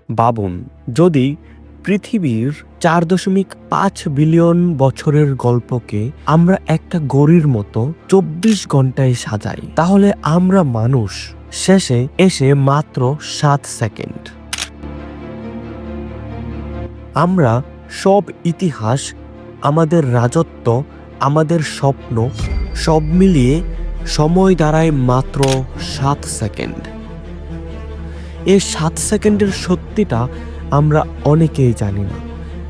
ভাবুন, যদি পৃথিবীর 4.5 বিলিয়ন বছরের গল্পকে আমরা একটা ঘড়ির মতো 24 ঘন্টায় সাজাই, তাহলে আমরা মানুষ শেষে এসে মাত্র 7 সেকেন্ড। আমরা সব ইতিহাস, আমাদের রাজত্ব, আমাদের স্বপ্ন সব মিলিয়ে সময় দাঁড়ায় মাত্র 7 সেকেন্ড। এই 7 সেকেন্ডের সত্যিটা আমরা অনেকেই জানি না,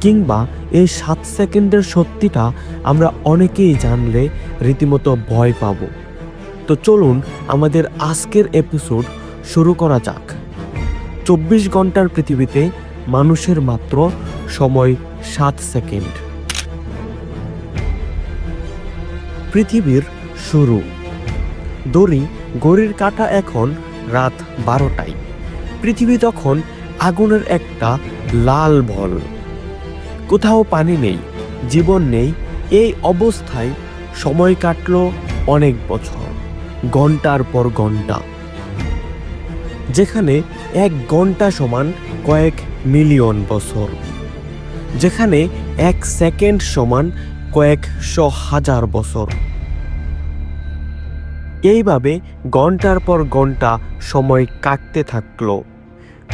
কিংবা এই 7 সেকেন্ডের সত্যিটা আমরা অনেকেই জানলে রীতিমতো ভয় পাব। তো চলুন আমাদের আজকের এপিসোড শুরু করা যাক। 24 ঘন্টার পৃথিবীতে মানুষের মাত্র সময় 7 সেকেন্ড। পৃথিবীর শুরু। ধরি ঘড়ির কাঁটা এখন রাত 12টায়। পৃথিবী তখন আগুনের একটা লাল বল। কোথাও পানি নেই, জীবন নেই। এই অবস্থায় সময় কাটলো অনেক বছর, ঘন্টার পর ঘন্টা। যেখানে 1 ঘন্টা সমান কয়েক মিলিয়ন বছর, যেখানে 1 সেকেন্ড সমান কয়েকশো হাজার বছর। এইভাবে ঘন্টার পর ঘন্টা সময় কাটতে থাকলো।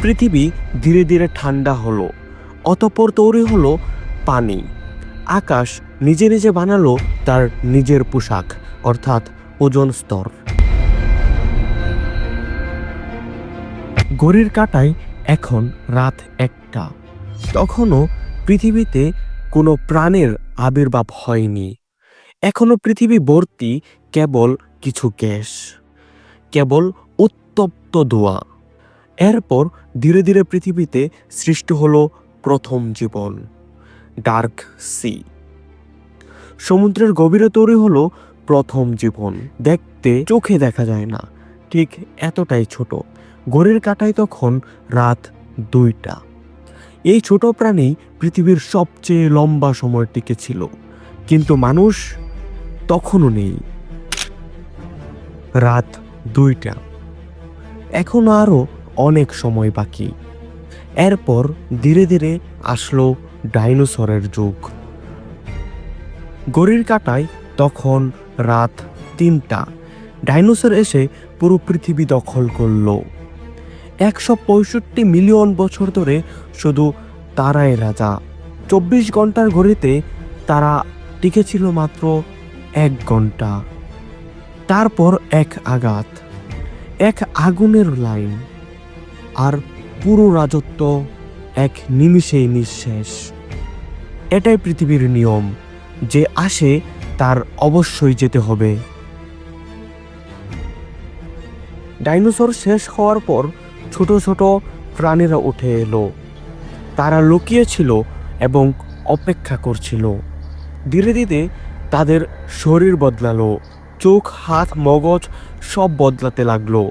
পৃথিবী ধীরে ধীরে ঠান্ডা হলো, অতঃপর তৈরি হলো পানি। আকাশ নিজে নিজে বানালো তার নিজের পোশাক, অর্থাৎ ওজোন স্তর। ঘড়ির কাঁটায় এখন রাত 1টা। তখনও পৃথিবীতে কোনো প্রাণের আবির্ভাব হয়নি। এখনো পৃথিবী ভর্তি কেবল কিছু গ্যাস, কেবল উত্তপ্ত ধোঁয়া। এরপর ধীরে ধীরে পৃথিবীতে সৃষ্টি হলো প্রথম জীবন, ডার্ক সি। সমুদ্রের গভীরে তৈরি হলো প্রথম জীবন। দেখতে চোখে দেখা যায় না, ঠিক এতটাই ছোট। ঘড়ির কাঁটায় তখন রাত 2টা। এই ছোট প্রাণী পৃথিবীর সবচেয়ে লম্বা সময় টিকে ছিল, কিন্তু মানুষ তখনও নেই। রাত 2টা, এখনো আরো অনেক সময় বাকি। এরপর ধীরে ধীরে আসলো ডাইনোসরের যুগ। ঘড়ির কাঁটায় তখন রাত 3টা। ডাইনোসর এসে পুরো পৃথিবী দখল করলো। 165 মিলিয়ন বছর ধরে শুধু তারাই রাজা। 24 ঘন্টার ঘড়িতে তারা টিকেছিল মাত্র 1 ঘন্টা। তারপর এক আঘাত, এক আগুনের লাইন, আর পুরো রাজত্ব এক নিমিষেই নিঃশেষ। এটাই পৃথিবীর নিয়ম, যে আসে তার অবশ্যই যেতে হবে। ডাইনোসর শেষ হওয়ার পর ছোট ছোট প্রাণীরা উঠে এলো। তারা লুকিয়েছিল এবং অপেক্ষা করছিল। ধীরে ধীরে তাদের শরীর বদলালো, চোখ, হাত, মগজ সব বদলাতে লাগলো।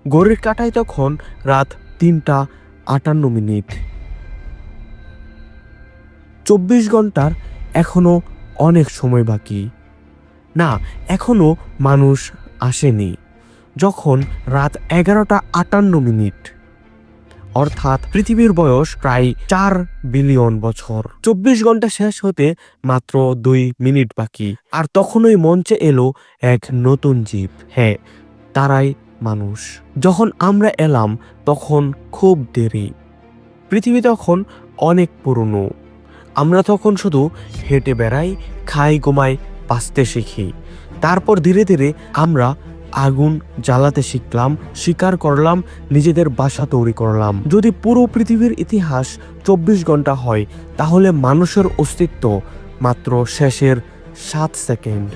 ঘড়ির কাঁটায় তখন রাত 3টা 58 মিনিট। 24 ঘন্টার এখনো অনেক সময় বাকি। না, এখনো মানুষ আসেনি। যখন রাত 11টা 58 মিনিট, অর্থাৎ পৃথিবীর বয়স প্রায় 4 বিলিয়ন বছর। 24 ঘন্টা শেষ হতে মাত্র 2 মিনিট বাকি, আর তখনই মঞ্চে এলো এক নতুন জীব। হ্যাঁ, তারাই মানুষ। যখন আমরা এলাম তখন খুব দেরি। পৃথিবী তখন অনেক পুরনো। আমরা তখন শুধু হেঁটে বেড়াই, খাই, ঘুমাই, বাঁচতে শিখি। তারপর ধীরে ধীরে আমরা আগুন জ্বালাতে শিখলাম, শিকার করলাম, নিজেদের বাসা তৈরি করলাম। যদি পুরো পৃথিবীর ইতিহাস 24 ঘন্টা হয়, তাহলে মানুষের অস্তিত্ব মাত্র শেষের 7 সেকেন্ড।